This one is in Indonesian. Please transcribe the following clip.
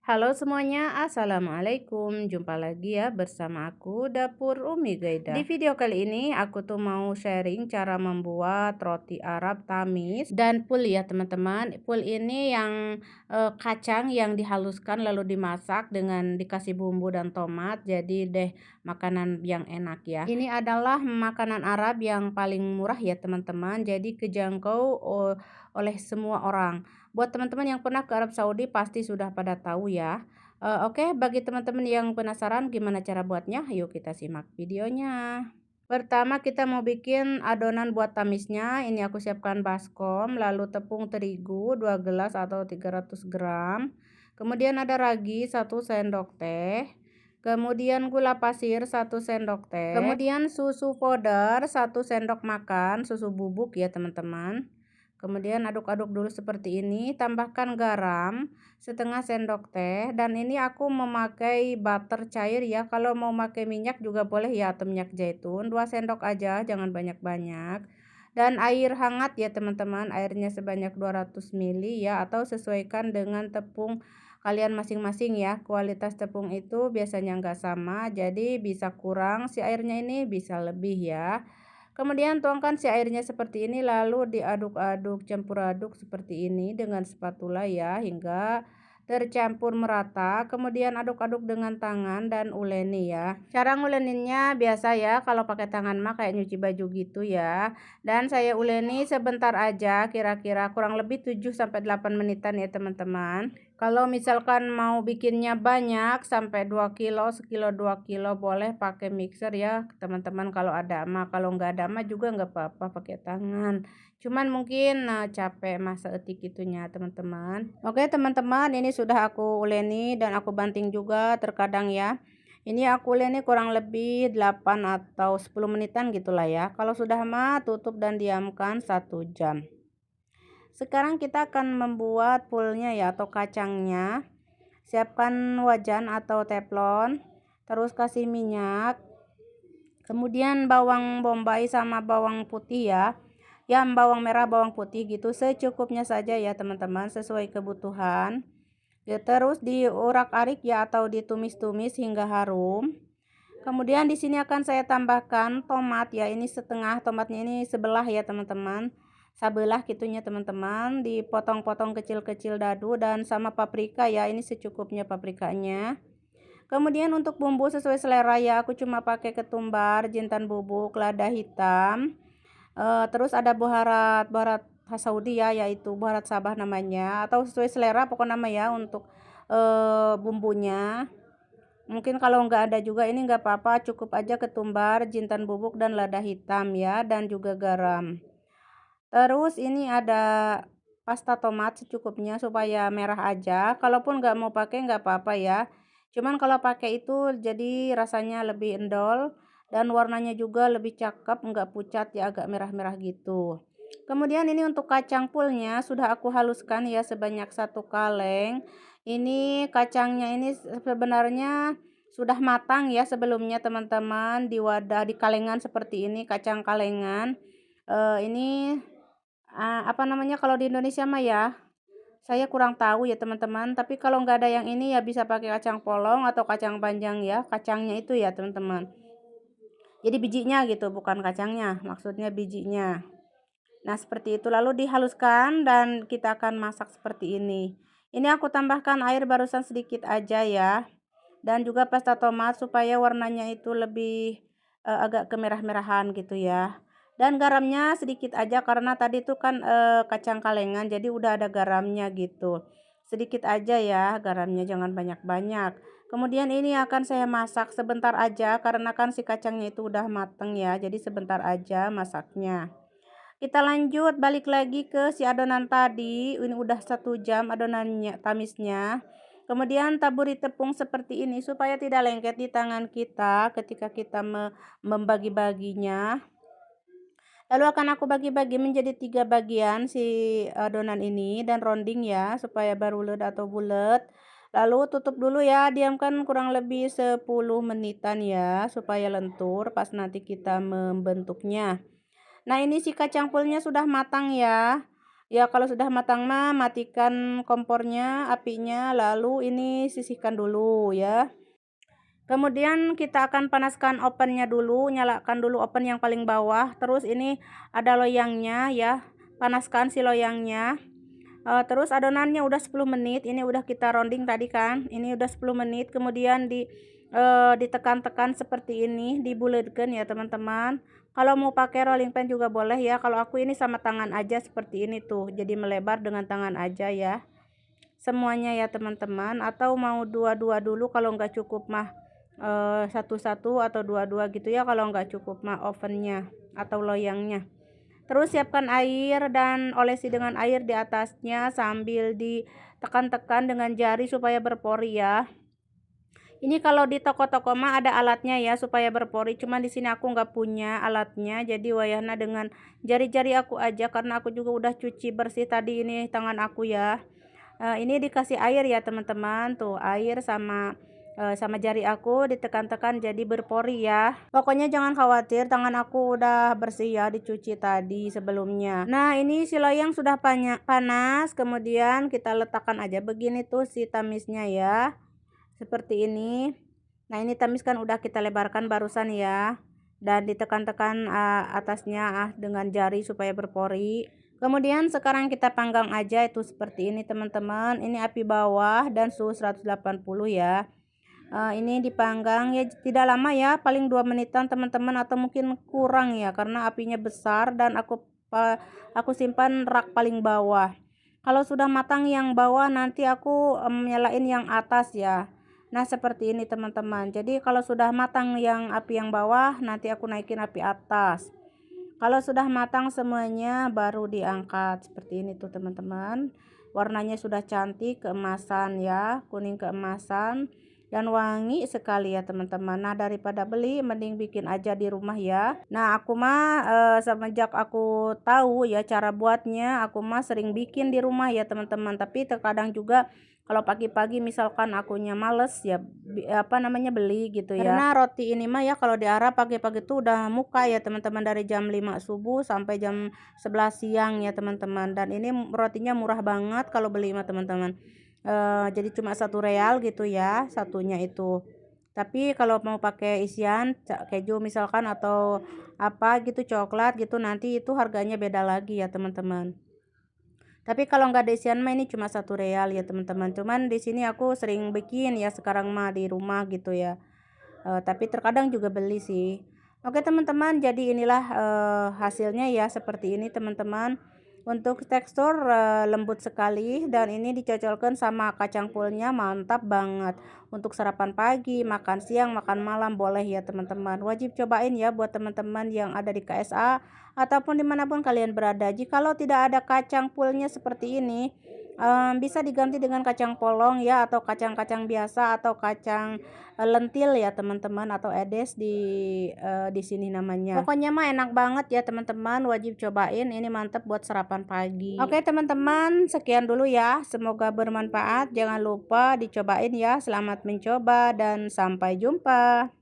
Halo semuanya, assalamualaikum. Jumpa lagi ya bersama aku Dapur Umi Gaida. Di video kali ini aku tuh mau sharing cara membuat roti Arab tamis dan pul ya teman-teman. Pul ini yang kacang yang dihaluskan lalu dimasak dengan dikasih bumbu dan tomat. Jadi deh makanan yang enak ya. Ini adalah makanan Arab yang paling murah ya teman-teman. Jadi kejangkau oleh semua orang. Buat teman-teman yang pernah ke Arab Saudi pasti sudah pada tahu ya. Oke, bagi teman-teman yang penasaran gimana cara buatnya, yuk kita simak videonya. Pertama kita mau bikin adonan buat tamisnya. Ini aku siapkan baskom, lalu tepung terigu 2 gelas atau 300 gram. Kemudian ada ragi 1 sendok teh. Kemudian gula pasir 1 sendok teh. Kemudian susu powder 1 sendok makan, susu bubuk ya teman-teman. Kemudian aduk-aduk dulu seperti ini, tambahkan garam setengah sendok teh, dan ini aku memakai butter cair ya. Kalau mau pakai minyak juga boleh ya, atau minyak zaitun 2 sendok aja, jangan banyak-banyak. Dan air hangat ya teman-teman, airnya sebanyak 200 ml ya, atau sesuaikan dengan tepung kalian masing-masing ya. Kualitas tepung itu biasanya nggak sama, jadi bisa kurang si airnya ini, bisa lebih ya. Kemudian tuangkan si airnya seperti ini, lalu diaduk-aduk, campur aduk seperti ini dengan spatula ya hingga tercampur merata. Kemudian aduk-aduk dengan tangan dan uleni ya. Cara nguleninnya biasa ya, kalau pakai tangan mah kayak nyuci baju gitu ya. Dan saya uleni sebentar aja, kira-kira kurang lebih 7 sampai 8 menitan ya teman-teman. Kalau misalkan mau bikinnya banyak sampai 2 kilo, sekilo 2 kilo boleh pakai mixer ya teman-teman kalau ada mah. Kalau nggak ada mah juga nggak apa-apa pakai tangan. Cuman mungkin capek masa etik itunya teman-teman. Oke teman-teman, ini sudah aku uleni dan aku banting juga terkadang ya. Ini aku uleni kurang lebih 8 atau 10 menitan gitulah ya. Kalau sudah mah tutup dan diamkan 1 jam. Sekarang kita akan membuat pulnya ya atau kacangnya. Siapkan wajan atau teflon, terus kasih minyak. Kemudian bawang bombay sama bawang putih ya. Ya, bawang merah, bawang putih gitu secukupnya saja ya teman-teman, sesuai kebutuhan. Ya, terus diurak-arik ya atau ditumis-tumis hingga harum. Kemudian di sini akan saya tambahkan tomat ya, ini setengah, tomatnya ini sebelah ya teman-teman. Sebelah gitunya teman-teman, dipotong-potong kecil-kecil dadu, dan sama paprika ya, ini secukupnya paprikanya. Kemudian untuk bumbu sesuai selera ya, aku cuma pakai ketumbar, jintan bubuk, lada hitam. Terus ada baharat khas Saudi ya, yaitu baharat Sabah namanya, atau sesuai selera pokoknya nama ya untuk bumbunya. Mungkin kalau nggak ada juga ini nggak apa-apa, cukup aja ketumbar, jintan bubuk, dan lada hitam ya, dan juga garam. Terus ini ada pasta tomat secukupnya supaya merah aja. Kalaupun nggak mau pakai nggak apa-apa ya. Cuman kalau pakai itu jadi rasanya lebih endol dan warnanya juga lebih cakep, nggak pucat ya, agak merah-merah gitu. Kemudian ini untuk kacang pulnya sudah aku haluskan ya sebanyak 1 kaleng. Ini kacangnya ini sebenarnya sudah matang ya sebelumnya teman-teman, di wadah di kalengan seperti ini, kacang kalengan. Ini apa namanya kalau di Indonesia mah ya, saya kurang tahu ya teman-teman, tapi kalau nggak ada yang ini ya bisa pakai kacang polong atau kacang panjang ya, kacangnya itu ya teman-teman. Jadi bijinya gitu, bukan kacangnya, maksudnya bijinya. Nah, seperti itu lalu dihaluskan dan kita akan masak seperti ini. Ini aku tambahkan air barusan sedikit aja ya. Dan juga pasta tomat supaya warnanya itu lebih agak kemerah-merahan gitu ya. Dan garamnya sedikit aja karena tadi itu kan kacang kalengan, jadi udah ada garamnya gitu. Sedikit aja ya garamnya, jangan banyak-banyak. Kemudian ini akan saya masak sebentar aja karena kan si kacangnya itu udah mateng ya. Jadi sebentar aja masaknya. Kita lanjut balik lagi ke si adonan tadi. Ini udah 1 jam adonannya, tamisnya. Kemudian taburi tepung seperti ini supaya tidak lengket di tangan kita ketika kita membagi-baginya. Lalu akan aku bagi-bagi menjadi 3 bagian si adonan ini dan rounding ya supaya barulet atau bulat. Lalu tutup dulu ya, diamkan kurang lebih 10 menitan ya supaya lentur pas nanti kita membentuknya. Nah, ini si kacang pulnya sudah matang ya. Ya kalau sudah matang mah matikan kompornya, apinya, lalu ini sisihkan dulu ya. Kemudian kita akan panaskan ovennya dulu, nyalakan dulu oven yang paling bawah. Terus ini ada loyangnya ya, panaskan si loyangnya. Terus adonannya udah 10 menit, ini udah kita rounding tadi kan, ini udah 10 menit. Kemudian ditekan-tekan seperti ini, dibuletkan ya teman-teman. Kalau mau pakai rolling pin juga boleh ya, kalau aku ini sama tangan aja seperti ini tuh, jadi melebar dengan tangan aja ya semuanya ya teman-teman. Atau mau dua-dua dulu kalau nggak cukup mah satu-satu atau dua-dua gitu ya kalau nggak cukup mah ovennya atau loyangnya. Terus siapkan air dan olesi dengan air di atasnya sambil ditekan-tekan dengan jari supaya berpori ya. Ini kalau di toko-toko mah ada alatnya ya supaya berpori, cuman di sini aku nggak punya alatnya, jadi wayahna dengan jari-jari aku aja karena aku juga udah cuci bersih tadi ini tangan aku ya. Ini dikasih air ya teman-teman, tuh air sama jari aku ditekan-tekan jadi berpori ya. Pokoknya jangan khawatir, tangan aku udah bersih ya, dicuci tadi sebelumnya. Nah ini si loyang sudah panas, kemudian kita letakkan aja begini tuh si tamisnya ya, seperti ini. Nah ini tamis kan udah kita lebarkan barusan ya, dan ditekan-tekan atasnya dengan jari supaya berpori. Kemudian sekarang kita panggang aja itu seperti ini teman-teman. Ini api bawah dan suhu 180 ya. Ini dipanggang ya tidak lama ya, paling 2 menitan teman-teman, atau mungkin kurang ya karena apinya besar dan aku simpan rak paling bawah. Kalau sudah matang yang bawah nanti aku nyalain yang atas ya. Nah seperti ini teman-teman. Jadi kalau sudah matang yang api yang bawah nanti aku naikin api atas. Kalau sudah matang semuanya baru diangkat seperti ini tuh teman-teman. Warnanya sudah cantik keemasan ya, kuning keemasan dan wangi sekali ya teman-teman. Nah daripada beli mending bikin aja di rumah ya. Nah aku mah semenjak aku tahu ya cara buatnya, aku mah sering bikin di rumah ya teman-teman. Tapi terkadang juga kalau pagi-pagi misalkan akunya males ya beli gitu ya. Karena roti ini mah ya kalau di Arab pagi-pagi tuh udah muka ya teman-teman, dari jam 5 subuh sampai jam 11 siang ya teman-teman. Dan ini rotinya murah banget kalau beli mah teman-teman. Jadi cuma 1 real gitu ya satunya itu. Tapi kalau mau pakai isian keju misalkan atau apa gitu, coklat gitu, nanti itu harganya beda lagi ya teman-teman. Tapi kalau nggak ada isian mah ini cuma 1 real ya teman-teman. Cuman di sini aku sering bikin ya sekarang mah di rumah gitu ya. Tapi terkadang juga beli sih. Oke teman-teman, jadi inilah hasilnya ya seperti ini teman-teman. Untuk tekstur lembut sekali dan ini dicocolkan sama kacang pulnya, mantap banget. Untuk sarapan pagi, makan siang, makan malam boleh ya teman-teman. Wajib cobain ya buat teman-teman yang ada di KSA ataupun dimanapun kalian berada. Jikalau tidak ada kacang pulnya seperti ini, bisa diganti dengan kacang polong ya, atau kacang-kacang biasa, atau kacang lentil ya teman-teman, atau edes di sini namanya. Pokoknya mah enak banget ya teman-teman, wajib cobain, ini mantep buat sarapan pagi. Oke teman-teman, sekian dulu ya, semoga bermanfaat. Jangan lupa dicobain ya. Selamat mencoba dan sampai jumpa.